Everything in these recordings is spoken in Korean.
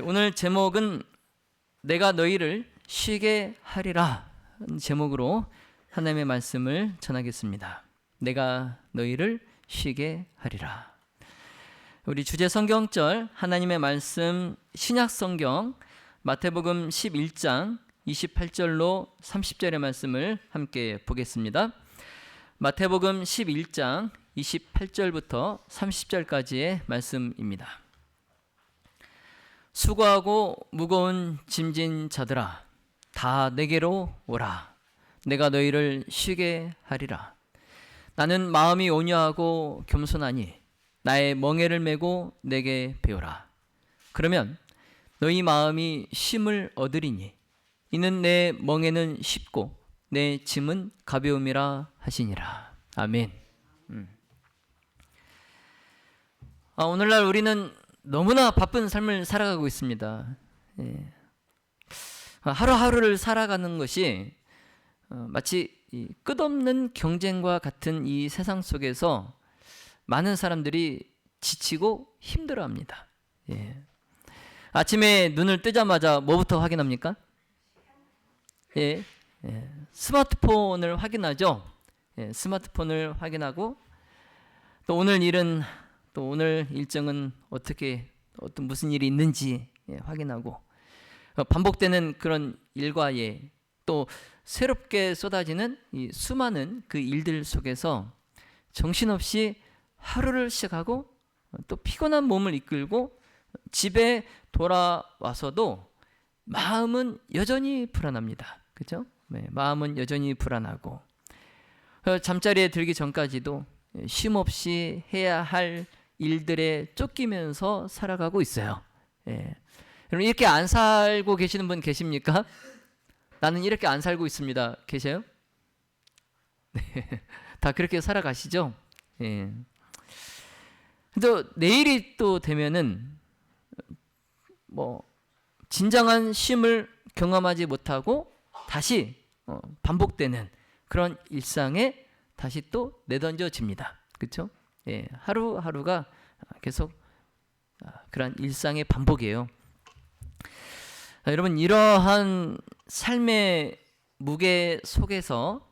오늘 제목은 내가 너희를 쉬게 하리라 제목으로 하나님의 말씀을 전하겠습니다. 내가 너희를 쉬게 하리라. 우리 주제 성경절 하나님의 말씀 신약 성경 마태복음 11장 28절로 30절의 말씀을 함께 보겠습니다. 마태복음 11장 28절부터 30절까지의 말씀입니다. 수고하고 무거운 짐진 자들아 다 내게로 오라. 내가 너희를 쉬게 하리라. 나는 마음이 온유하고 겸손하니 나의 멍에를 메고 내게 배우라. 그러면 너희 마음이 쉼을 얻으리니 이는 내 멍에는 쉽고 내 짐은 가벼움이라 하시니라. 아멘. 오늘날 우리는 너무나 바쁜 삶을 살아가고 있습니다. 하루하루를 살아가는 것이 마치 끝없는 경쟁과 같은 이 세상 속에서 많은 사람들이 지치고 힘들어합니다. 아침에 눈을 뜨자마자 뭐부터 확인합니까? 스마트폰을 확인하죠. 스마트폰을 확인하고 또 오늘 일은 또 오늘 일정은 어떤 무슨 일이 있는지 확인하고 반복되는 그런 일과에 또 새롭게 쏟아지는 이 수많은 그 일들 속에서 정신없이 하루를 시작하고 또 피곤한 몸을 이끌고 집에 돌아와서도 마음은 여전히 불안합니다. 그렇죠? 마음은 여전히 불안하고 잠자리에 들기 전까지도 쉼없이 해야 할 일들에 쫓기면서 살아가고 있어요. 여러분 이렇게 안 살고 계시는 분 계십니까? 나는 이렇게 안 살고 있습니다. 계세요? 다 그렇게 살아가시죠? 근데 내일이 또 되면은 진정한 쉼을 경험하지 못하고 다시 반복되는 그런 일상에 다시 또 내던져집니다. 그렇죠? 하루하루가 계속 그런 일상의 반복이에요. 여러분 이러한 삶의 무게 속에서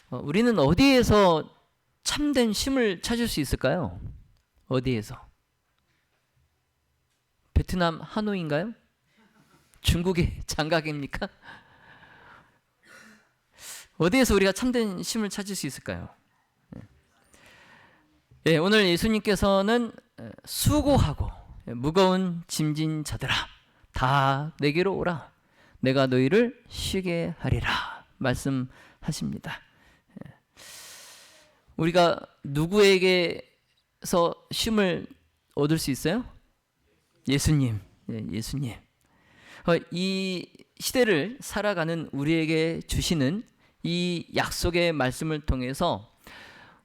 우리는 어디에서 참된 쉼을 찾을 수 있을까요? 어디에서? 베트남 하노이인가요? 중국의 장각입니까? 어디에서 우리가 참된 쉼을 찾을 수 있을까요? 오늘 예수님께서는 수고하고 무거운 짐진 자들아 다 내게로 오라. 내가 너희를 쉬게 하리라 말씀하십니다. 우리가 누구에게서 쉼을 얻을 수 있어요? 예수님. 예수님. 이 시대를 살아가는 우리에게 주시는 이 약속의 말씀을 통해서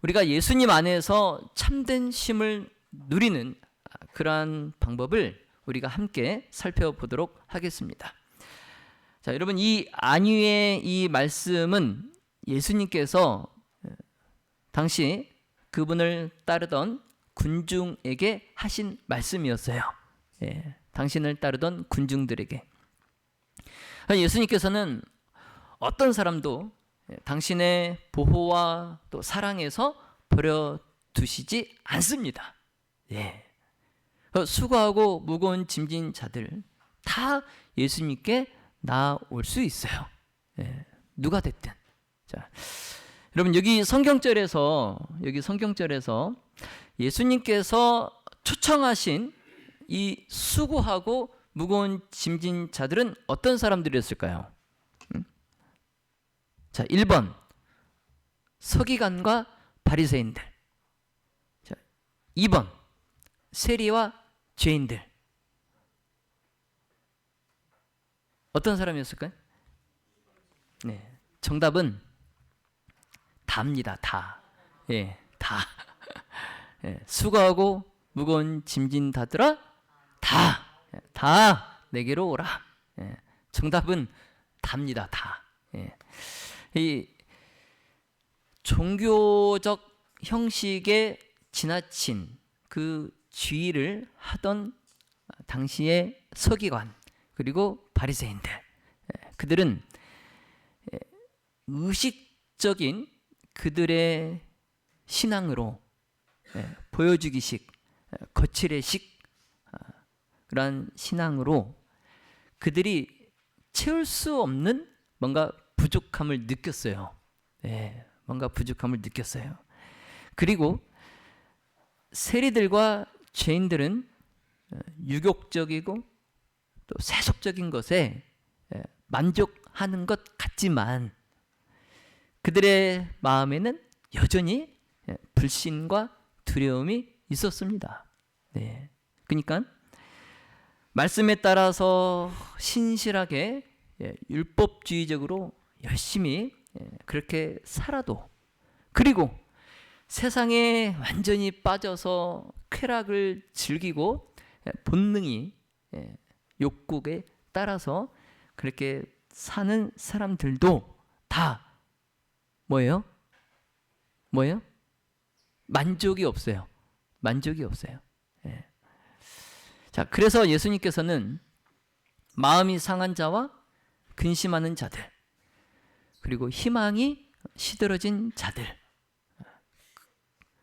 우리가 예수님 안에서 참된 쉼을 누리는 그러한 방법을 우리가 함께 살펴보도록 하겠습니다. 자, 여러분 이 안위의 이 말씀은 예수님께서 당시 그분을 따르던 군중에게 하신 말씀이었어요. 당신을 따르던 군중들에게. 예수님께서는 어떤 사람도 당신의 보호와 또 사랑에서 버려두시지 않습니다. 수고하고 무거운 짐진 자들 다 예수님께 나올 수 있어요. 누가 됐든. 자, 여러분 여기 성경절에서 예수님께서 초청하신 이 수고하고 무거운 짐진 자들은 어떤 사람들이었을까요? 자, 1번 서기관과 바리새인들. 자, 2번 세리와 죄인들. 어떤 사람이었을까요? 정답은 다입니다. 다. 다. 수고하고 무거운 짐진 자들아 다 내게로 오라. 정답은 다입니다. 다. 이 종교적 형식에 지나친 그 주의를 하던 당시의 서기관 그리고 바리새인들, 그들은 의식적인 그들의 신앙으로 보여주기식, 거칠의식 그런 신앙으로 그들이 채울 수 없는 뭔가 부족함을 느꼈어요. 뭔가 부족함을 느꼈어요. 그리고 세리들과 죄인들은 유욕적이고 또 세속적인 것에 만족하는 것 같지만 그들의 마음에는 여전히 불신과 두려움이 있었습니다. 그러니까 말씀에 따라서 신실하게 율법주의적으로 열심히 그렇게 살아도, 그리고 세상에 완전히 빠져서 쾌락을 즐기고 본능이 욕구에 따라서 그렇게 사는 사람들도 다 뭐예요? 만족이 없어요. 만족이 없어요. 자, 그래서 예수님께서는 마음이 상한 자와 근심하는 자들, 그리고 희망이 시들어진 자들,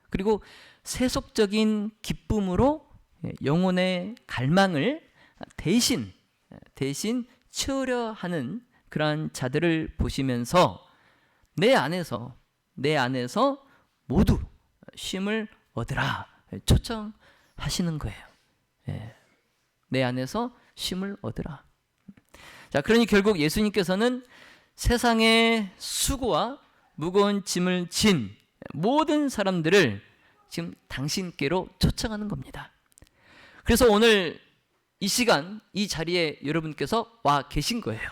그리고 세속적인 기쁨으로 영혼의 갈망을 대신 채우려 하는 그러한 자들을 보시면서 내 안에서 모두 쉼을 얻으라 초청하시는 거예요. 내 안에서 쉼을 얻으라. 자, 그러니 결국 예수님께서는 세상의 수고와 무거운 짐을 진 모든 사람들을 지금 당신께로 초청하는 겁니다. 그래서 오늘 이 시간 이 자리에 여러분께서 와 계신 거예요.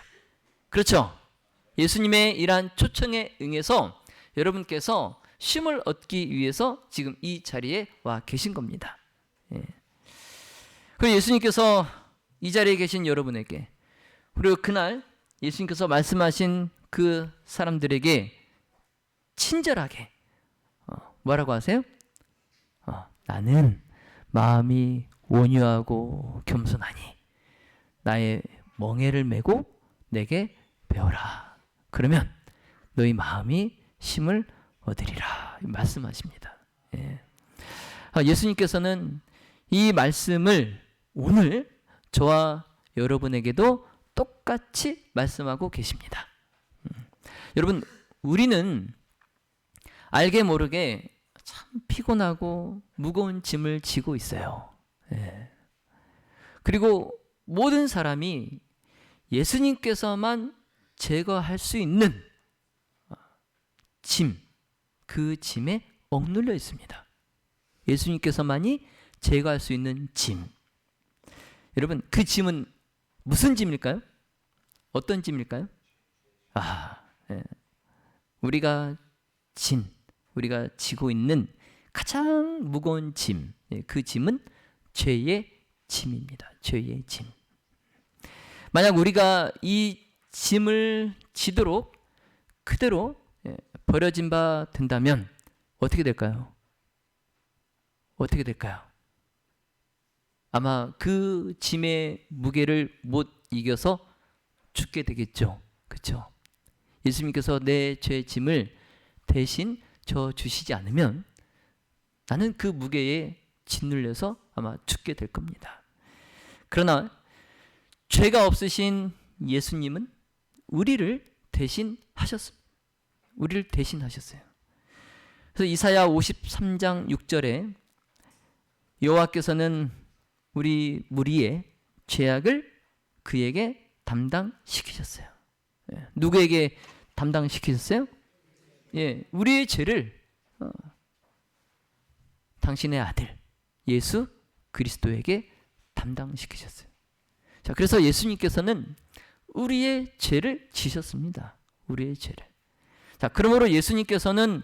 그렇죠? 예수님의 이러한 초청에 응해서 여러분께서 쉼을 얻기 위해서 지금 이 자리에 와 계신 겁니다. 그리고 예수님께서 이 자리에 계신 여러분에게, 그리고 그날 예수님께서 말씀하신 그 사람들에게 친절하게 뭐라고 하세요? 나는 마음이 온유하고 겸손하니 나의 멍에를 메고 내게 배워라. 그러면 너희 마음이 쉼을 얻으리라 말씀하십니다. 예수님께서는 이 말씀을 오늘 저와 여러분에게도 똑같이 말씀하고 계십니다. 여러분, 우리는 알게 모르게 참 피곤하고 무거운 짐을 지고 있어요. 그리고 모든 사람이 예수님께서만 제거할 수 있는 짐, 그 짐에 억눌려 있습니다. 예수님께서만이 제거할 수 있는 짐. 여러분, 그 짐은 무슨 짐일까요? 어떤 짐일까요? 우리가 지고 있는 가장 무거운 짐, 그 짐은 죄의 짐입니다. 죄의 짐. 만약 우리가 이 짐을 지도록 그대로 버려진 바 된다면 어떻게 될까요? 어떻게 될까요? 아마 그 짐의 무게를 못 이겨서 죽게 되겠죠. 그렇죠? 예수님께서 내 죄의 짐을 대신 져 주시지 않으면 나는 그 무게에 짓눌려서 아마 죽게 될 겁니다. 그러나 죄가 없으신 예수님은 우리를 대신하셨습니다. 우리를 대신하셨어요. 그래서 이사야 53장 6절에 여호와께서는 우리 무리의 죄악을 그에게 담당시키셨어요. 누구에게 담당시키셨어요? 우리의 죄를 당신의 아들 예수 그리스도에게 담당시키셨어요. 자, 그래서 예수님께서는 우리의 죄를 지셨습니다. 우리의 죄를. 자, 그러므로 예수님께서는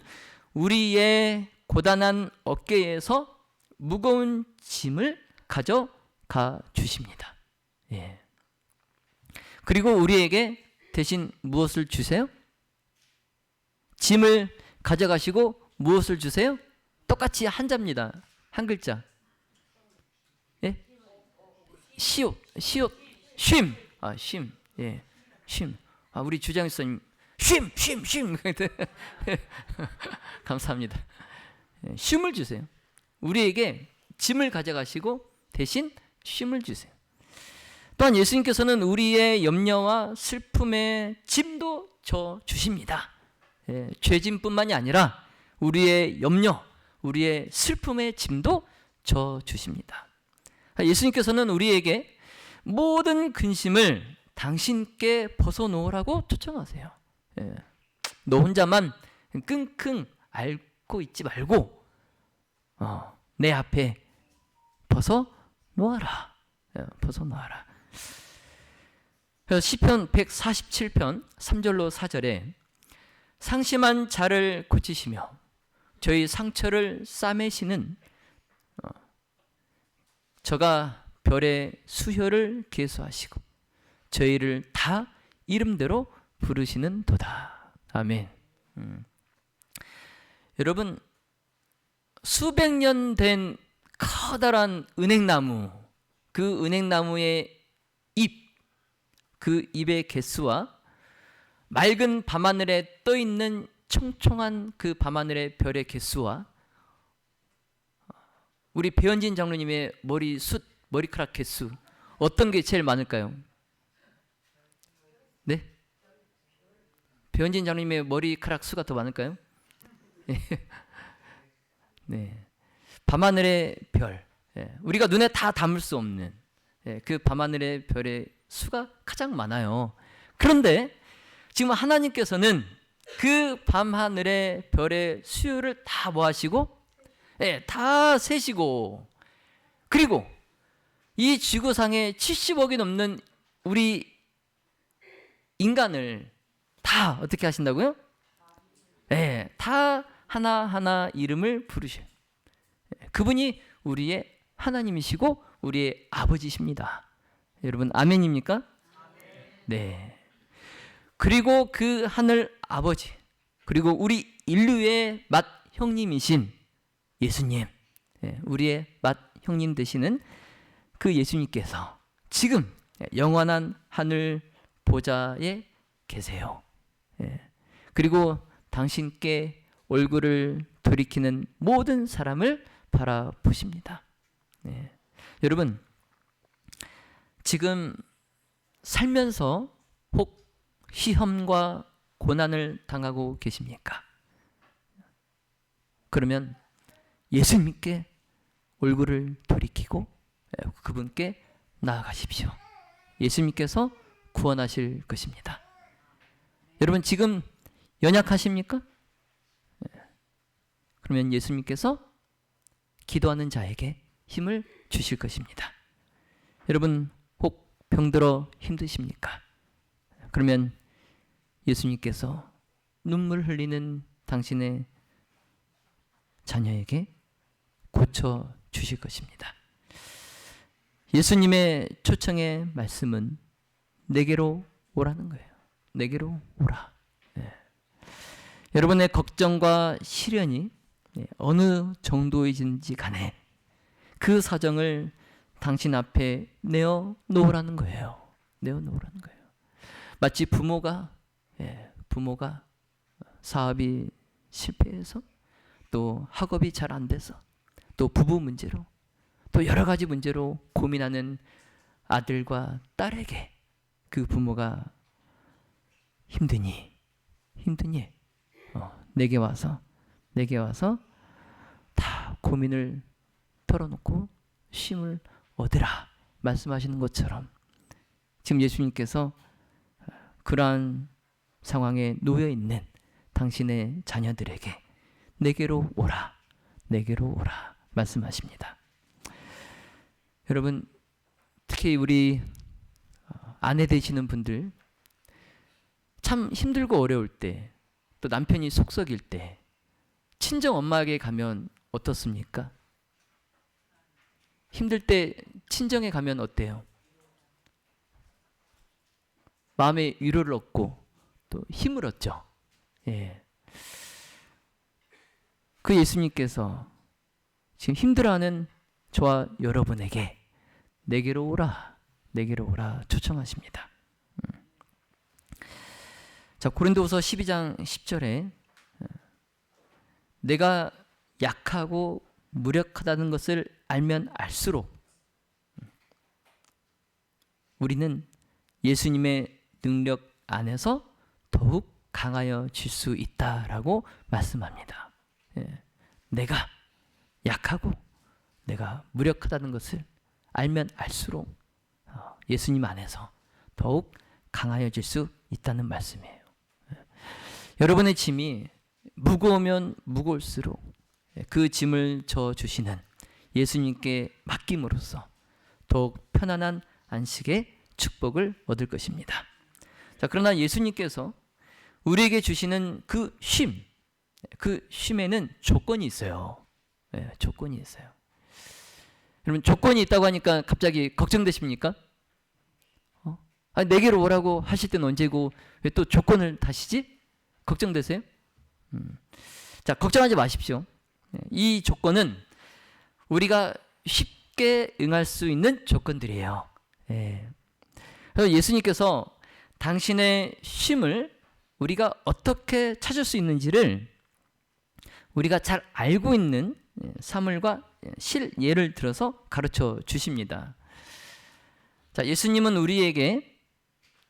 우리의 고단한 어깨에서 무거운 짐을 가져가 주십니다. 그리고 우리에게 대신 무엇을 주세요? 짐을 가져가시고 무엇을 주세요? 똑같이 한자입니다. 한 글자. 시옷. 시옷 쉼. 쉼. 예. 쉼. 우리 주장선생님 쉼. 감사합니다. 예, 쉼을 주세요. 우리에게 짐을 가져가시고 대신 쉼을 주세요. 또한 예수님께서는 우리의 염려와 슬픔의 짐도 져 주십니다. 예, 죄짐뿐만이 아니라 우리의 염려, 우리의 슬픔의 짐도 져 주십니다. 예수님께서는 우리에게 모든 근심을 당신께 벗어놓으라고 초청하세요. 예, 너 혼자만 끙끙 앓고 있지 말고 내 앞에 벗어놓아라. 벗어놓아라. 시편 147편 3절로 4절에 상심한 자를 고치시며 저희 상처를 싸매시는 저가 별의 수혈을 계수하시고 저희를 다 이름대로 부르시는 도다. 아멘. 여러분, 수백 년 된 커다란 은행나무, 그 은행나무의 잎, 그 잎의 개수와 맑은 밤하늘에 떠있는 총총한 그 밤하늘의 별의 개수와 우리 배현진 장로님의 머리카락 개수, 어떤 게 제일 많을까요? 네? 배현진 장로님의 머리카락 수가 더 많을까요? 네. 밤하늘의 별, 우리가 눈에 다 담을 수 없는 그 밤하늘의 별의 수가 가장 많아요. 그런데 지금 하나님께서는 그 밤하늘의 별의 수요를 다 모아시고 다 세시고, 그리고 이 지구상에 70억이 넘는 우리 인간을 다 어떻게 하신다고요? 다 하나하나 이름을 부르셔요. 그분이 우리의 하나님이시고 우리의 아버지십니다. 여러분 아멘입니까? 네. 그리고 그 하늘 아버지, 그리고 우리 인류의 맏 형님이신 예수님, 우리의 맏 형님 되시는 그 예수님께서 지금 영원한 하늘 보좌에 계세요. 그리고 당신께 얼굴을 돌이키는 모든 사람을 바라보십니다. 여러분, 지금 살면서 혹 시험과 고난을 당하고 계십니까? 그러면 예수님께 얼굴을 돌이키고 그분께 나아가십시오. 예수님께서 구원하실 것입니다. 여러분, 지금 연약하십니까? 그러면 예수님께서 기도하는 자에게 힘을 주실 것입니다. 여러분, 혹 병들어 힘드십니까? 그러면 예수님께서 눈물 흘리는 당신의 자녀에게 고쳐 주실 것입니다. 예수님의 초청의 말씀은 내게로 오라는 거예요. 내게로 오라. 여러분의 걱정과 시련이 어느 정도이든지 간에 그 사정을 당신 앞에 내어 놓으라는 거예요. 내어 놓으라는 거예요. 마치 부모가 사업이 실패해서, 또 학업이 잘 안 돼서, 또 부부 문제로, 또 여러 가지 문제로 고민하는 아들과 딸에게 그 부모가 힘드니 내게 와서 다 고민을 털어놓고 쉼을 얻으라 말씀하시는 것처럼, 지금 예수님께서 그러한 상황에 놓여 있는 당신의 자녀들에게 내게로 오라 말씀하십니다. 여러분, 특히 우리 아내 되시는 분들, 참 힘들고 어려울 때, 또 남편이 속썩일 때 친정 엄마에게 가면 어떻습니까? 힘들 때 친정에 가면 어때요? 마음의 위로를 얻고 또 힘을 얻죠. 그 예수님께서 지금 힘들어하는 저와 여러분에게 내게로 내게로 오라 초청하십니다. 자, 고린도후서 12장 10절에 내가 약하고 무력하다는 것을 알면 알수록 우리는 예수님의 능력 안에서 더욱 강하여질 수 있다라고 말씀합니다. 내가 약하고 내가 무력하다는 것을 알면 알수록 예수님 안에서 더욱 강하여질 수 있다는 말씀이에요. 여러분의 짐이 무거우면 무거울수록 그 짐을 져주시는 예수님께 맡김으로써 더욱 편안한 안식의 축복을 얻을 것입니다. 자, 그러나 예수님께서 우리에게 주시는 그 쉼에는 조건이 있어요. 조건이 있어요. 여러분, 조건이 있다고 하니까 갑자기 걱정되십니까? 내게로 오라고 하실 때는 언제고 왜 또 조건을 다시지? 걱정되세요? 자, 걱정하지 마십시오. 이 조건은 우리가 쉽게 응할 수 있는 조건들이에요. 그래서 예수님께서 당신의 쉼을 우리가 어떻게 찾을 수 있는지를 우리가 잘 알고 있는 사물과 실예를 들어서 가르쳐 주십니다. 자, 예수님은 우리에게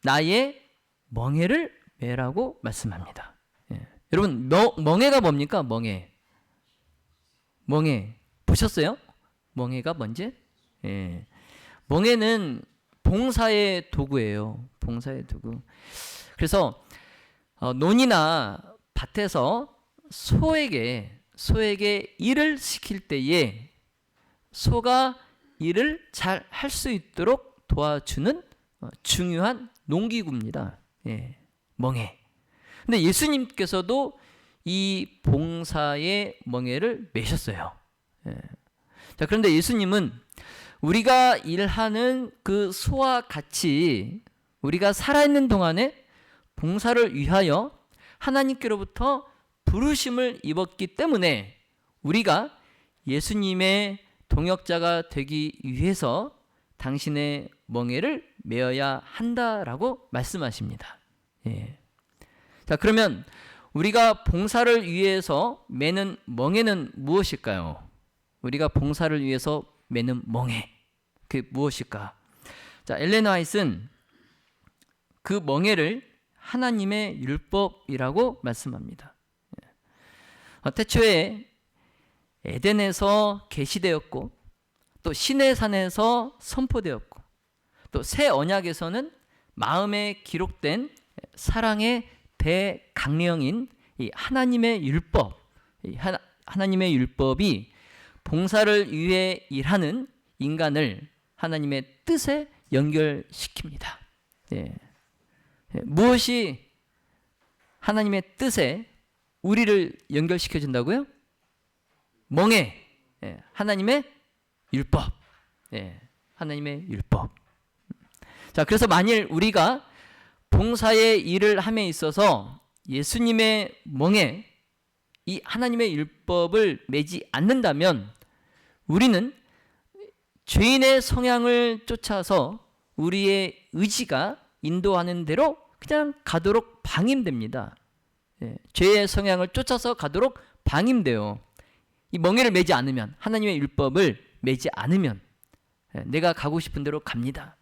나의 멍에를 매라고 말씀합니다. 여러분, 멍에가 뭡니까? 멍에 보셨어요? 멍에가 뭔지? 멍에는 봉사의 도구예요. 봉사의 도구. 그래서 논이나 밭에서 소에게 일을 시킬 때에 소가 일을 잘 할 수 있도록 도와주는 중요한 농기구입니다. 멍에. 근데 예수님께서도 이 봉사의 멍에를 매셨어요. 자, 그런데 예수님은 우리가 일하는 그 소와 같이 우리가 살아있는 동안에 봉사를 위하여 하나님께로부터 부르심을 입었기 때문에 우리가 예수님의 동역자가 되기 위해서 당신의 멍에를 메어야 한다라고 말씀하십니다. 자, 그러면 우리가 봉사를 위해서 매는 멍에는 무엇일까요? 우리가 봉사를 위해서 매는 멍에, 그게 무엇일까? 자, 엘렌 화이트는 그 멍에를 하나님의 율법이라고 말씀합니다. 태초에 에덴에서 계시되었고 또 시내산에서 선포되었고 또 새 언약에서는 마음에 기록된 사랑의 대강령인 이 하나님의 율법, 하나님의 율법이 봉사를 위해 일하는 인간을 하나님의 뜻에 연결시킵니다. 무엇이 하나님의 뜻에 우리를 연결시켜 준다고요? 멍에, 하나님의 율법. 하나님의 율법. 자, 그래서 만일 우리가 봉사의 일을 함에 있어서 예수님의 멍에 이 하나님의 율법을 매지 않는다면 우리는 죄인의 성향을 쫓아서 우리의 의지가 인도하는 대로 그냥 가도록 방임됩니다. 죄의 성향을 쫓아서 가도록 방임돼요. 이 멍에를 매지 않으면, 하나님의 율법을 매지 않으면 내가 가고 싶은 대로 갑니다.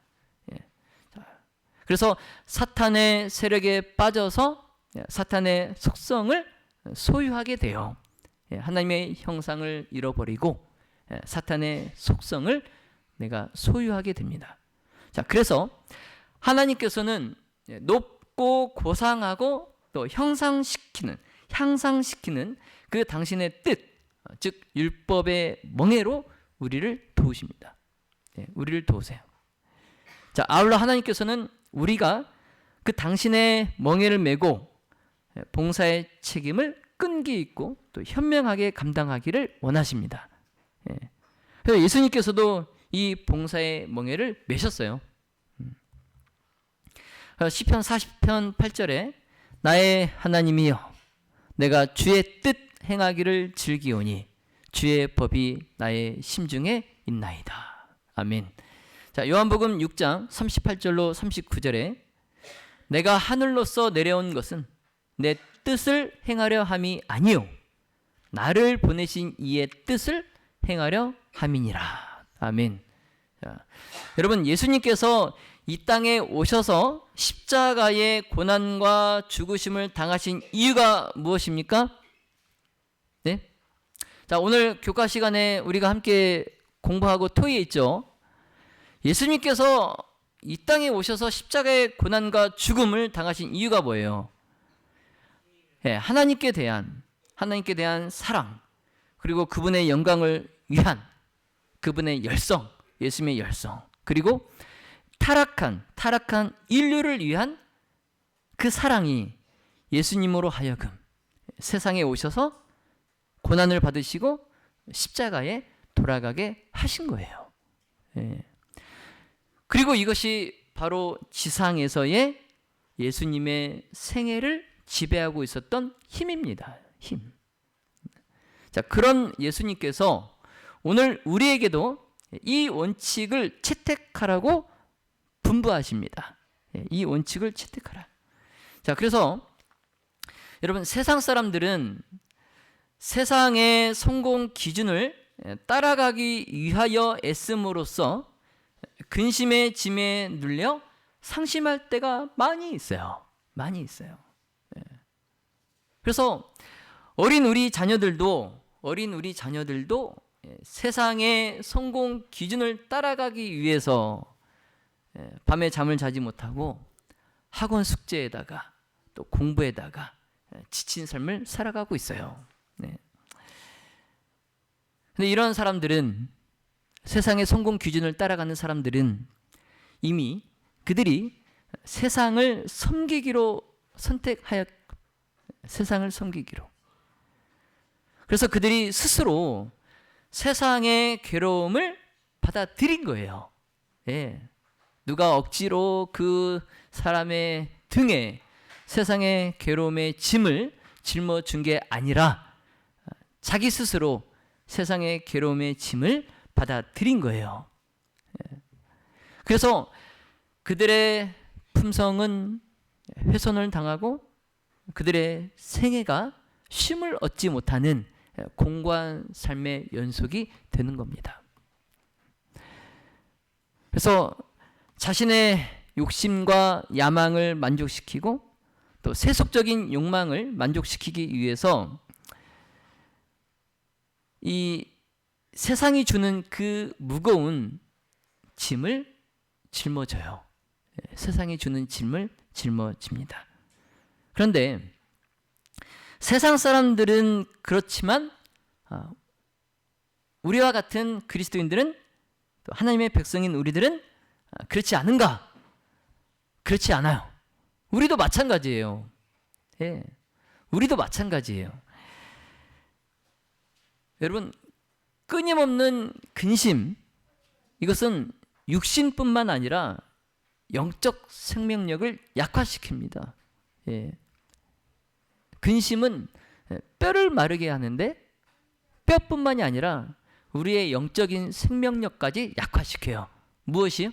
그래서 사탄의 세력에 빠져서 사탄의 속성을 소유하게 돼요. 하나님의 형상을 잃어버리고 사탄의 속성을 내가 소유하게 됩니다. 자, 그래서 하나님께서는 높고 고상하고 또 향상시키는 그 당신의 뜻, 즉 율법의 멍에로 우리를 도우십니다. 우리를 도우세요. 자, 아울러 하나님께서는 우리가 그 당신의 멍에를 메고 봉사의 책임을 끈기 있고 또 현명하게 감당하기를 원하십니다. 그래서 예수님께서도 이 봉사의 멍에를 메셨어요. 시편 40편 8절에 나의 하나님이여 내가 주의 뜻 행하기를 즐기오니 주의 법이 나의 심중에 있나이다. 아멘. 자, 요한복음 6장 38절로 39절에 내가 하늘로서 내려온 것은 내 뜻을 행하려 함이 아니요 나를 보내신 이의 뜻을 행하려 함이니라. 아멘. 자, 여러분, 예수님께서 이 땅에 오셔서 십자가의 고난과 죽으심을 당하신 이유가 무엇입니까? 네? 자, 오늘 교과 시간에 우리가 함께 공부하고 토의했죠. 예수님께서 이 땅에 오셔서 십자가의 고난과 죽음을 당하신 이유가 뭐예요? 네, 하나님께 대한 사랑, 그리고 그분의 영광을 위한 그분의 열성, 예수님의 열성, 그리고 타락한 인류를 위한 그 사랑이 예수님으로 하여금 세상에 오셔서 고난을 받으시고 십자가에 돌아가게 하신 거예요. 예. 그리고 이것이 바로 지상에서의 예수님의 생애를 지배하고 있었던 힘입니다. 힘. 자, 그런 예수님께서 오늘 우리에게도 이 원칙을 채택하라고 분부하십니다. 이 원칙을 채택하라. 자, 그래서 여러분, 세상 사람들은 세상의 성공 기준을 따라가기 위하여 애씀으로써 근심의 짐에 눌려 상심할 때가 많이 있어요. 많이 있어요. 그래서 어린 우리 자녀들도 세상의 성공 기준을 따라가기 위해서 밤에 잠을 자지 못하고 학원 숙제에다가 또 공부에다가 지친 삶을 살아가고 있어요. 네. 근데 이런 사람들은, 세상의 성공 기준을 따라가는 사람들은 이미 그들이 세상을 섬기기로 선택하여 세상을 섬기기로. 그래서 그들이 스스로 세상의 괴로움을 받아들인 거예요. 예. 누가 억지로 그 사람의 등에 세상의 괴로움의 짐을 짊어준 게 아니라 자기 스스로 세상의 괴로움의 짐을 받아들인 거예요. 그래서 그들의 품성은 훼손을 당하고 그들의 생애가 쉼을 얻지 못하는 공고한 삶의 연속이 되는 겁니다. 그래서 자신의 욕심과 야망을 만족시키고 또 세속적인 욕망을 만족시키기 위해서 이 세상이 주는 그 무거운 짐을 짊어져요. 세상이 주는 짐을 짊어집니다. 그런데 세상 사람들은 그렇지만 우리와 같은 그리스도인들은, 또 하나님의 백성인 우리들은 그렇지 않은가? 그렇지 않아요. 우리도 마찬가지예요. 예, 우리도 마찬가지예요. 여러분, 끊임없는 근심, 이것은 육신뿐만 아니라 영적 생명력을 약화시킵니다. 예. 근심은 뼈를 마르게 하는데 뼈뿐만이 아니라 우리의 영적인 생명력까지 약화시켜요. 무엇이요?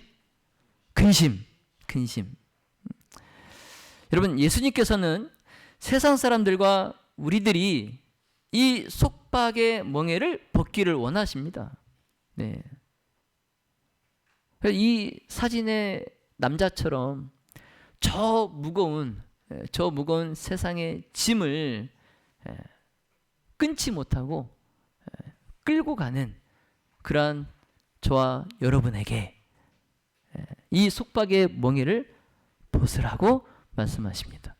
근심. 여러분, 예수님께서는 세상 사람들과 우리들이 이 속박의 멍에를 벗기를 원하십니다. 네. 이 사진의 남자처럼 저 무거운 세상의 짐을 끊지 못하고 끌고 가는 그러한 저와 여러분에게 이 속박의 멍에를 벗으라고 말씀하십니다.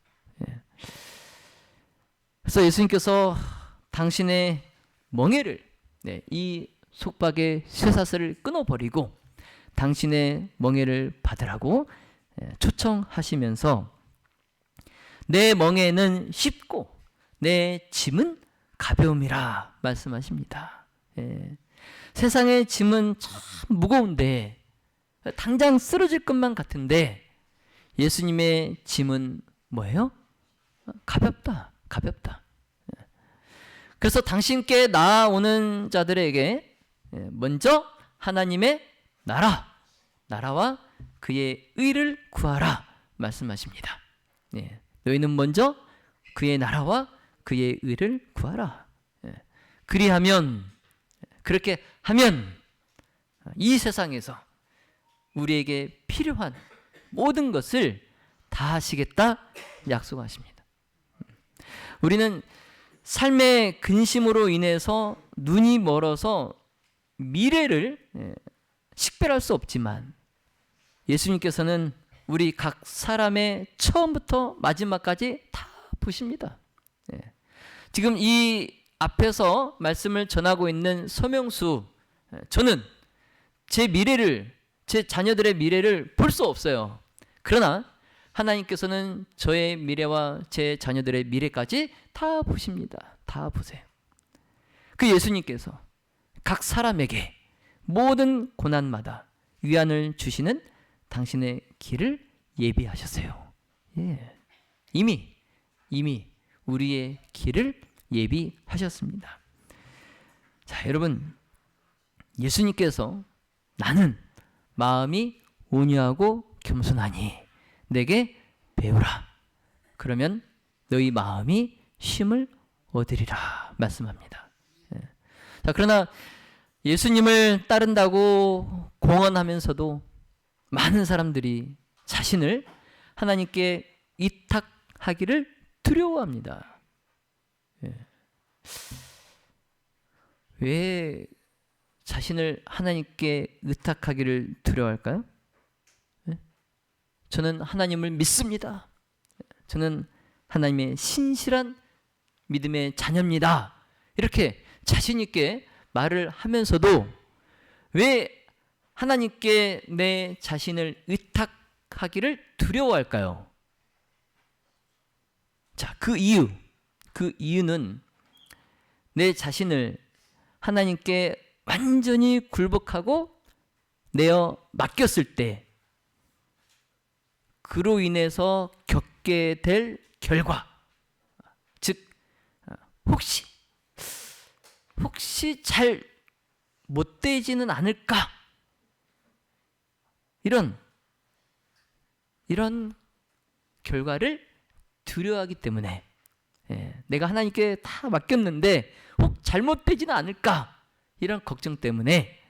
그래서 예수님께서 당신의 멍에를, 이 속박의 쇠사슬을 끊어버리고 당신의 멍에를 받으라고 초청하시면서 내 멍에는 쉽고 내 짐은 가벼움이라 말씀하십니다. 세상의 짐은 참 무거운데, 당장 쓰러질 것만 같은데 예수님의 짐은 뭐예요? 가볍다. 그래서 당신께 나아오는 자들에게 먼저 하나님의 나라와 그의 의를 구하라 말씀하십니다. 예. 너희는 먼저 그의 나라와 그의 의를 구하라. 예. 그리하면, 그렇게 하면 이 세상에서 우리에게 필요한 모든 것을 다 하시겠다 약속하십니다. 우리는 삶의 근심으로 인해서 눈이 멀어서 미래를 식별할 수 없지만 예수님께서는 우리 각 사람의 처음부터 마지막까지 다 보십니다. 지금 이 앞에서 말씀을 전하고 있는 서명수, 저는 제 미래를, 제 자녀들의 미래를 볼 수 없어요. 그러나 하나님께서는 저의 미래와 제 자녀들의 미래까지 다 보십니다. 다 보세요. 그 예수님께서 각 사람에게 모든 고난마다 위안을 주시는 당신의 길을 예비하셨어요. 예. 이미 우리의 길을 예비하셨습니다. 자, 여러분, 예수님께서 나는 마음이 온유하고 겸손하니 내게 배우라. 그러면 너희 마음이 쉼을 얻으리라 말씀합니다. 예. 자, 그러나 예수님을 따른다고 공언하면서도 많은 사람들이 자신을 하나님께 위탁하기를 두려워합니다. 예. 왜 자신을 하나님께 의탁하기를 두려워할까요? 예? 저는 하나님을 믿습니다. 저는 하나님의 신실한 믿음의 자녀입니다. 이렇게 자신 있게 말을 하면서도 왜 하나님께 내 자신을 의탁하기를 두려워할까요? 자, 그 이유는 내 자신을 하나님께 완전히 굴복하고 내어 맡겼을 때 그로 인해서 겪게 될 결과, 즉 혹시 잘 못되지는 않을까, 이런 결과를 두려워하기 때문에 내가 하나님께 다 맡겼는데 혹 잘못되지는 않을까, 이런 걱정 때문에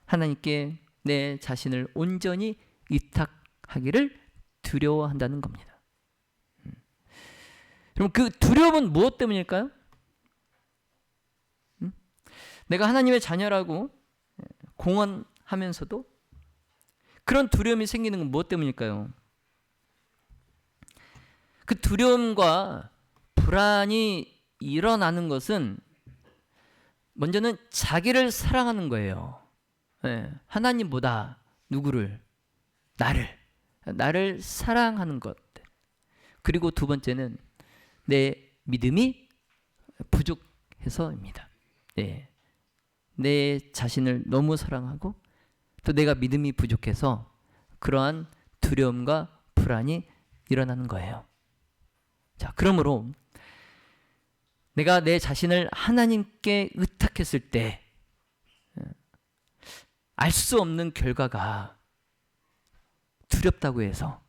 하나님께 내 자신을 온전히 위탁하기를 두려워한다는 겁니다. 그럼 그 두려움은 무엇 때문일까요? 내가 하나님의 자녀라고 공언하면서도 그런 두려움이 생기는 건 무엇 때문일까요? 그 두려움과 불안이 일어나는 것은 먼저는 자기를 사랑하는 거예요. 하나님보다 누구를? 나를 사랑하는 것. 그리고 두 번째는 내 믿음이 부족해서입니다. 내 자신을 너무 사랑하고 또 내가 믿음이 부족해서 그러한 두려움과 불안이 일어나는 거예요. 자, 그러므로 내가 내 자신을 하나님께 의탁했을 때 알 수 없는 결과가 두렵다고 해서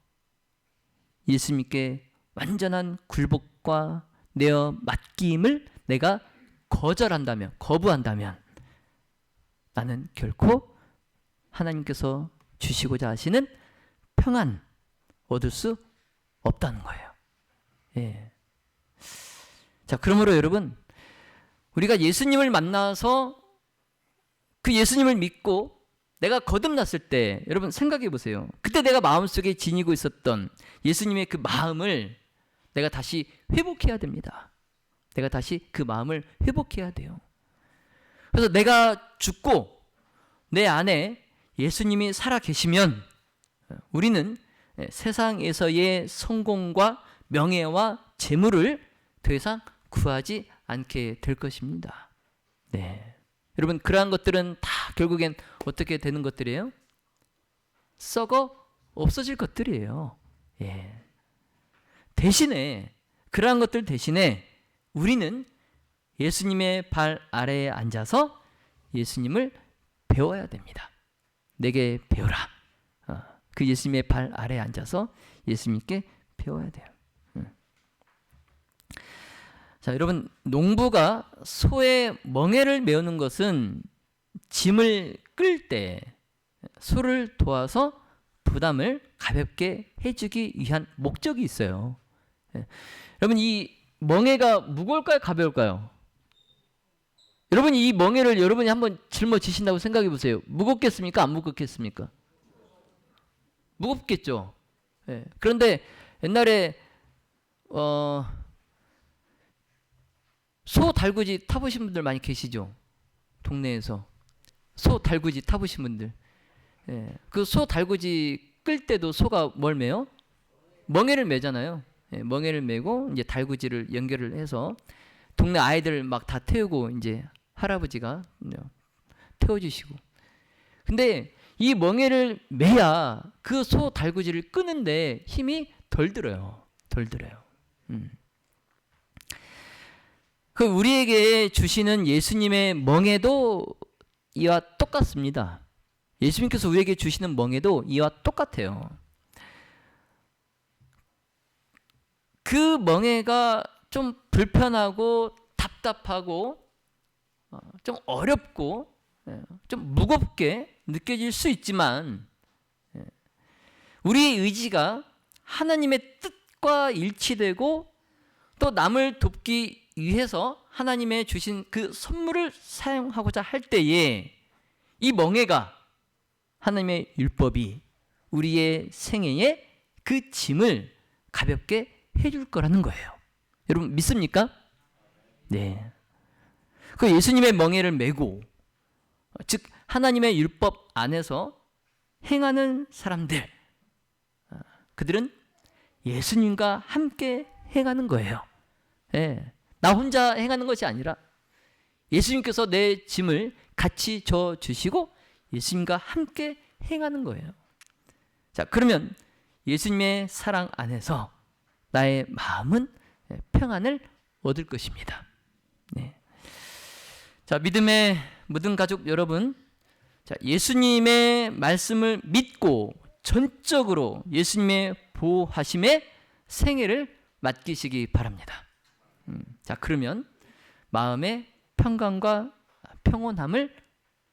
예수님께 완전한 굴복과 내어 맡김을 내가 거부한다면 나는 결코 하나님께서 주시고자 하시는 평안 얻을 수 없다는 거예요. 자, 그러므로 여러분, 우리가 예수님을 만나서 그 예수님을 믿고 내가 거듭났을 때 여러분 생각해 보세요. 그때 내가 마음속에 지니고 있었던 예수님의 그 마음을 내가 다시 회복해야 됩니다. 내가 다시 그 마음을 회복해야 돼요. 그래서 내가 죽고 내 안에 예수님이 살아 계시면 우리는 세상에서의 성공과 명예와 재물을 더 이상 구하지 않게 될 것입니다. 여러분, 그러한 것들은 다 결국엔 어떻게 되는 것들이에요? 썩어 없어질 것들이에요. 대신에 그러한 것들 대신에 우리는 예수님의 발 아래에 앉아서 예수님을 배워야 됩니다. 내게 배우라. 그 예수님의 발 아래에 앉아서 예수님께 배워야 돼요. 자, 여러분, 농부가 소의 멍에를 메우는 것은 짐을 끌 때 소를 도와서 부담을 가볍게 해주기 위한 목적이 있어요. 여러분, 이 멍에가 무거울까요, 가벼울까요? 여러분, 이 멍에를 여러분이 한번 짊어지신다고 생각해 보세요. 무겁겠습니까? 안 무겁겠습니까? 무겁겠죠. 그런데 옛날에 소 달구지 타보신 분들 많이 계시죠? 동네에서 소 달구지 타보신 분들. 그 소 달구지 끌 때도 소가 뭘 메요? 멍에를 메잖아요. 멍에를 메고 이제 달구지를 연결을 해서 동네 아이들 막 다 태우고 이제 할아버지가 태워주시고. 근데 이 멍에를 메야 그 소 달구지를 끄는데 힘이 덜 들어요. 덜 들어요. 그 우리에게 주시는 예수님의 멍에도 이와 똑같습니다. 예수님께서 우리에게 주시는 멍에도 이와 똑같아요. 그 멍에가 좀 불편하고 답답하고 좀 어렵고 좀 무겁게 느껴질 수 있지만 우리의 의지가 하나님의 뜻과 일치되고 또 남을 돕기 위해서 하나님의 주신 그 선물을 사용하고자 할 때에 이 멍에가 하나님의 율법이 우리의 생애에 그 짐을 가볍게 해줄 거라는 거예요. 여러분 믿습니까? 네. 그 예수님의 멍에를 메고 즉 하나님의 율법 안에서 행하는 사람들, 그들은 예수님과 함께 행하는 거예요. 네. 나 혼자 행하는 것이 아니라 예수님께서 내 짐을 같이 져 주시고 예수님과 함께 행하는 거예요. 자, 그러면 예수님의 사랑 안에서 나의 마음은 평안을 얻을 것입니다. 네. 자, 믿음의 모든 가족 여러분, 자, 예수님의 말씀을 믿고 전적으로 예수님의 보호하심에 생애를 맡기시기 바랍니다. 자, 그러면 마음의 평강과 평온함을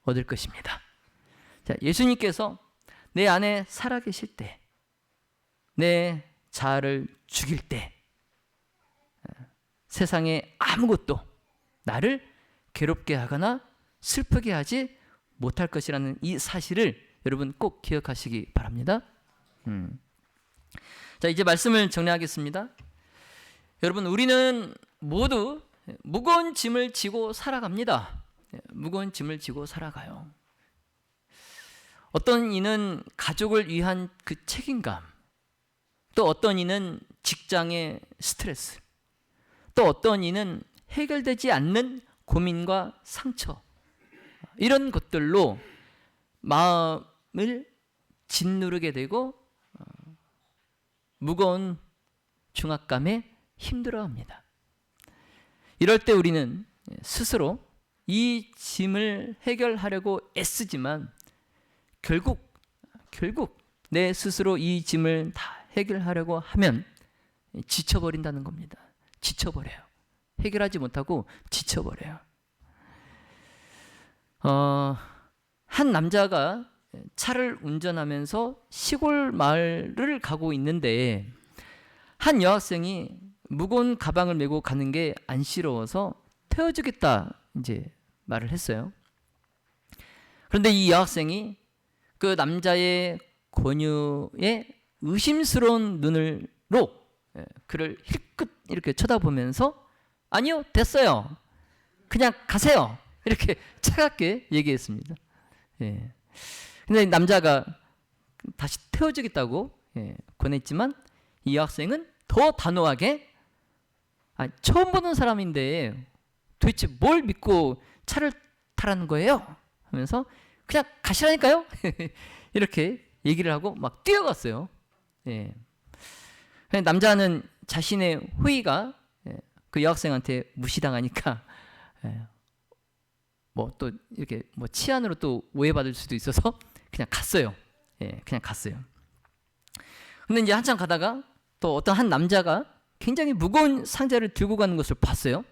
얻을 것입니다. 자, 예수님께서 내 안에 살아계실 때, 내 자아를 죽일 때, 세상에 아무것도 나를 괴롭게 하거나 슬프게 하지 못할 것이라는 이 사실을 여러분 꼭 기억하시기 바랍니다. 자, 이제 말씀을 정리하겠습니다. 여러분, 우리는 모두 무거운 짐을 지고 살아갑니다. 무거운 짐을 지고 살아가요. 어떤 이는 가족을 위한 그 책임감, 또 어떤 이는 직장의 스트레스, 또 어떤 이는 해결되지 않는 고민과 상처, 이런 것들로 마음을 짓누르게 되고 무거운 중압감에 힘들어합니다. 이럴 때 우리는 스스로 이 짐을 해결하려고 애쓰지만 결국 내 스스로 이 짐을 다 해결하려고 하면 지쳐버린다는 겁니다. 지쳐버려요. 해결하지 못하고 지쳐버려요. 한 남자가 차를 운전하면서 시골 마을을 가고 있는데 한 여학생이 무거운 가방을 메고 가는 게 안쓰러워서 태워주겠다 이제 말을 했어요. 그런데 이 여학생이 그 남자의 권유에 의심스러운 눈으로 그를 힐끗 이렇게 쳐다보면서 아니요, 됐어요, 그냥 가세요, 이렇게 차갑게 얘기했습니다. 근데 남자가 다시 태워주겠다고 권했지만 이 여학생은 더 단호하게 처음 보는 사람인데 도대체 뭘 믿고 차를 타라는 거예요? 하면서 그냥 가시라니까요? 이렇게 얘기를 하고 막 뛰어갔어요. 남자는 자신의 호의가 그 여학생한테 무시당하니까 뭐 또 이렇게 뭐 치안으로 또 오해받을 수도 있어서 그냥 갔어요. 예, 그냥 갔어요. 근데 이제 한참 가다가 또 어떤 한 남자가 굉장히 무거운 상자를 들고 가는 것을 봤어요.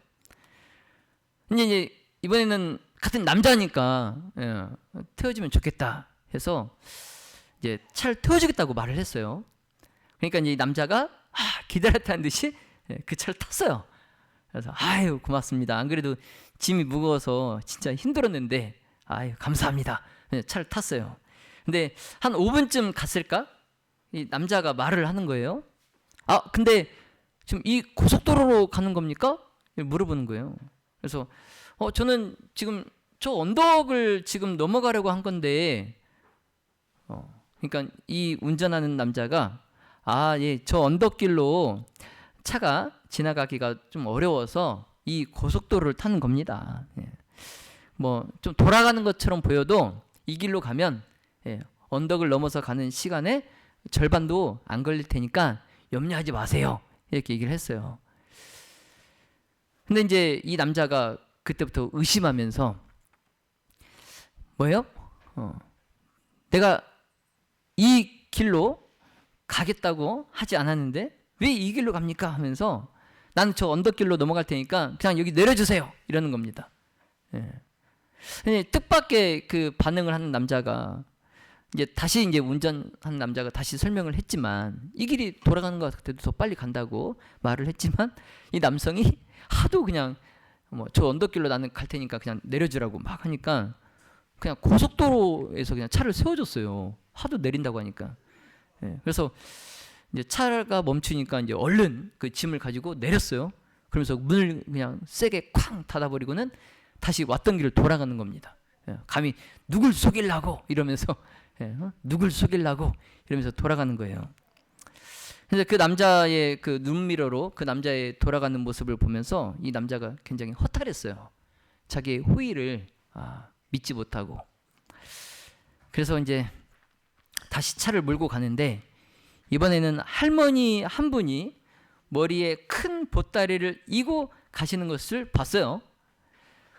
이제 이번에는 같은 남자니까 태워주면 좋겠다 해서 이제 차를 태워주겠다고 말을 했어요. 그러니까 이제 이 남자가 기다렸다는 듯이 그 차를 탔어요. 그래서 아유 고맙습니다. 안 그래도 짐이 무거워서 진짜 힘들었는데 아유 감사합니다. 차를 탔어요. 근데 한 5분쯤 갔을까? 이 남자가 말을 하는 거예요. 근데 지금 이 고속도로로 가는 겁니까? 물어보는 거예요. 그래서 저는 지금 저 언덕을 지금 넘어가려고 한 건데 그러니까 이 운전하는 남자가 예, 저 언덕길로 차가 지나가기가 좀 어려워서 이 고속도로를 타는 겁니다. 예. 뭐 좀 돌아가는 것처럼 보여도 이 길로 가면 언덕을 넘어서 가는 시간에 절반도 안 걸릴 테니까 염려하지 마세요. 이렇게 얘기를 했어요. 근데 이제 이 남자가 그때부터 의심하면서 뭐예요? 내가 이 길로 가겠다고 하지 않았는데 왜 이 길로 갑니까? 하면서 나는 저 언덕길로 넘어갈 테니까 그냥 여기 내려주세요. 이러는 겁니다. 뜻밖의 그 반응을 하는 남자가 이제 다시 이제 운전하는 남자가 다시 설명을 했지만 이 길이 돌아가는 것 같아도 더 빨리 간다고 말을 했지만 이 남성이 하도 그냥 저 언덕길로 나는 갈 테니까 그냥 내려주라고 막 하니까 그냥 고속도로에서 그냥 차를 세워줬어요. 하도 내린다고 하니까. 그래서 이제 차가 멈추니까 이제 얼른 그 짐을 가지고 내렸어요. 그러면서 문을 그냥 세게 쾅 닫아버리고는 다시 왔던 길을 돌아가는 겁니다. 감히 누굴 속이려고 이러면서 누굴 속이려고 이러면서 돌아가는 거예요. 그래서 그 남자의 그 눈미러로 그 남자의 돌아가는 모습을 보면서 이 남자가 굉장히 허탈했어요. 자기의 호의를 믿지 못하고. 그래서 이제 다시 차를 몰고 가는데 이번에는 할머니 한 분이 머리에 큰 보따리를 이고 가시는 것을 봤어요.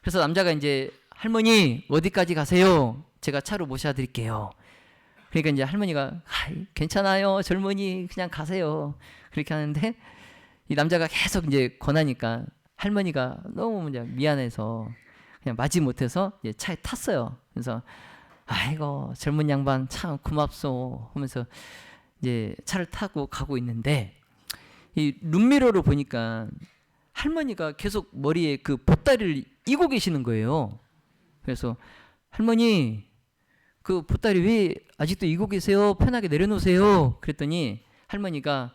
그래서 남자가 이제 할머니 어디까지 가세요? 제가 차로 모셔 드릴게요. 그러니까 이제 할머니가 괜찮아요 젊은이 그냥 가세요. 그렇게 하는데 이 남자가 계속 이제 권하니까 할머니가 너무 미안해서 그냥 마지못해서 이제 차에 탔어요. 그래서 아이고 젊은 양반 참 고맙소 하면서 이제 차를 타고 가고 있는데 이 룸미러로 보니까 할머니가 계속 머리에 그 보따리를 이고 계시는 거예요. 그래서 할머니 그 보따리 왜 아직도 이고 계세요? 편하게 내려놓으세요. 그랬더니 할머니가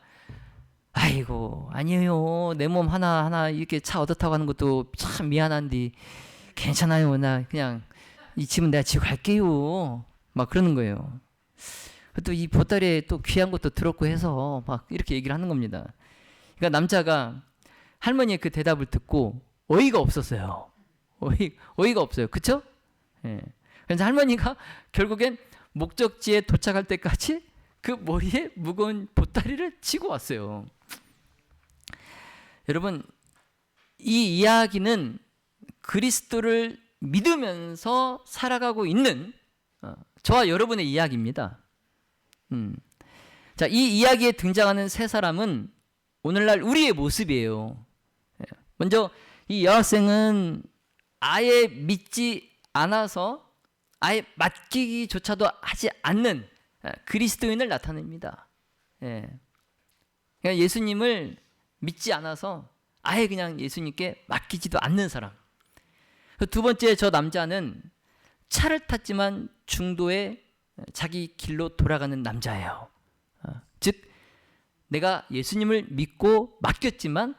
아이고 아니에요. 내 몸 하나하나 이렇게 차 얻어 타고 가는 것도 참 미안한데 괜찮아요. 나 그냥 이 짐은 내가 지고 갈게요. 막 그러는 거예요. 또 이 보따리에 또 귀한 것도 들었고 해서 막 이렇게 얘기를 하는 겁니다. 그러니까 남자가 할머니의 그 대답을 듣고 어이가 없었어요. 어이가 없어요. 그쵸? 그래서 할머니가 결국엔 목적지에 도착할 때까지 그 머리에 무거운 보따리를 지고 왔어요. 여러분, 이 이야기는 그리스도를 믿으면서 살아가고 있는 저와 여러분의 이야기입니다. 자, 이 이야기에 등장하는 세 사람은 오늘날 우리의 모습이에요. 먼저 이 여학생은 아예 믿지 않아서 아예 맡기기조차도 하지 않는 그리스도인을 나타냅니다. 그러니까 예수님을 믿지 않아서 아예 그냥 예수님께 맡기지도 않는 사람. 두 번째 저 남자는 차를 탔지만 중도에 자기 길로 돌아가는 남자예요. 즉 내가 예수님을 믿고 맡겼지만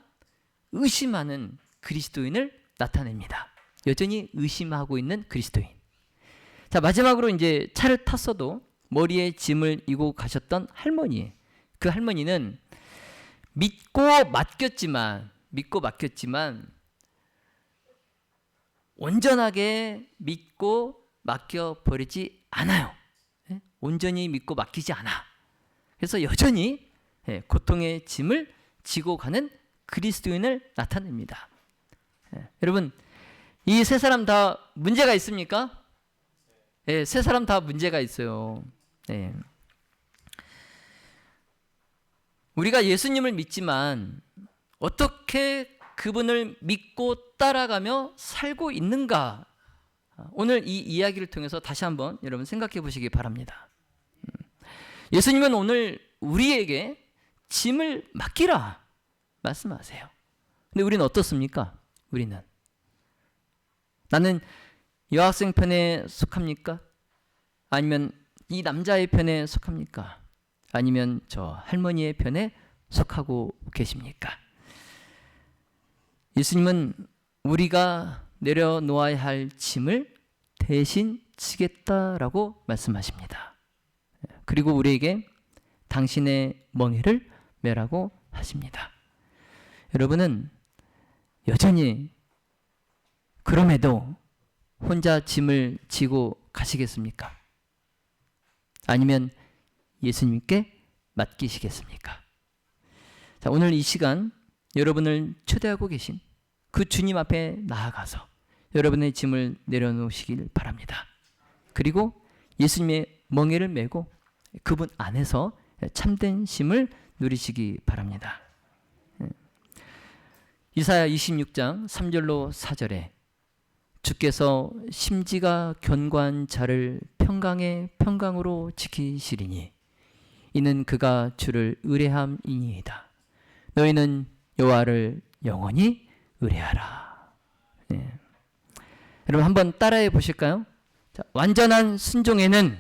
의심하는 그리스도인을 나타냅니다. 여전히 의심하고 있는 그리스도인. 자, 마지막으로 이제 차를 탔어도 머리에 짐을 이고 가셨던 할머니. 그 할머니는 믿고 맡겼지만 온전하게 믿고 맡겨버리지 않아요. 온전히 믿고 맡기지 않아. 그래서 여전히 고통의 짐을 지고 가는 그리스도인을 나타냅니다. 여러분, 이 세 사람 다 문제가 있습니까? 예, 세 사람 다 문제가 있어요. 예. 우리가 예수님을 믿지만 어떻게 그분을 믿고 따라가며 살고 있는가? 오늘 이 이야기를 통해서 다시 한번 여러분 생각해 보시기 바랍니다. 예수님은 오늘 우리에게 짐을 맡기라 말씀하세요. 근데 우리는 어떻습니까? 우리는 나는 여학생 편에 속합니까? 아니면 이 남자의 편에 속합니까? 아니면 저 할머니의 편에 속하고 계십니까? 예수님은 우리가 내려놓아야 할 짐을 대신 지겠다라고 말씀하십니다. 그리고 우리에게 당신의 멍에를 메라고 하십니다. 여러분은 여전히 그럼에도 혼자 짐을 지고 가시겠습니까? 아니면 예수님께 맡기시겠습니까? 자, 오늘 이 시간 여러분을 초대하고 계신 그 주님 앞에 나아가서 여러분의 짐을 내려놓으시길 바랍니다. 그리고 예수님의 멍에를 메고 그분 안에서 참된 쉼을 누리시기 바랍니다. 이사야 26장 3절로 4절에 주께서 심지가 견고한 자를 평강의 평강으로 지키시리니 이는 그가 주를 의뢰함이니이다. 너희는 여호와를 영원히 의뢰하라. 네. 여러분 한번 따라해 보실까요? 자, 완전한 순종에는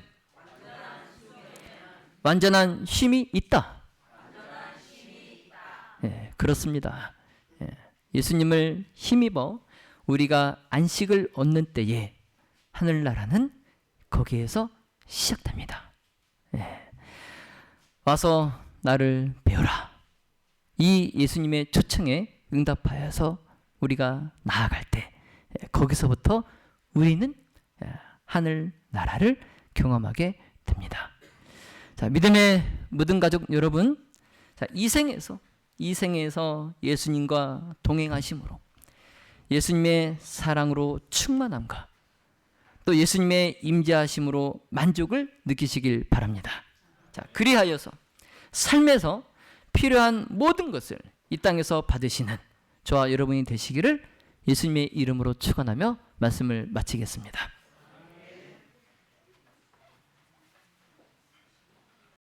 완전한 쉼이 있다. 네, 그렇습니다. 예수님을 힘입어 우리가 안식을 얻는 때에 하늘나라는 거기에서 시작됩니다. 와서 나를 배우라. 이 예수님의 초청에 응답하여서 우리가 나아갈 때 거기서부터 우리는 하늘나라를 경험하게 됩니다. 자, 믿음의 모든 가족 여러분, 자, 이 생에서 예수님과 동행하심으로 예수님의 사랑으로 충만함과 또 예수님의 임재하심으로 만족을 느끼시길 바랍니다. 자, 그리하여서 삶에서 필요한 모든 것을 이 땅에서 받으시는 저와 여러분이 되시기를 예수님의 이름으로 축원하며 말씀을 마치겠습니다.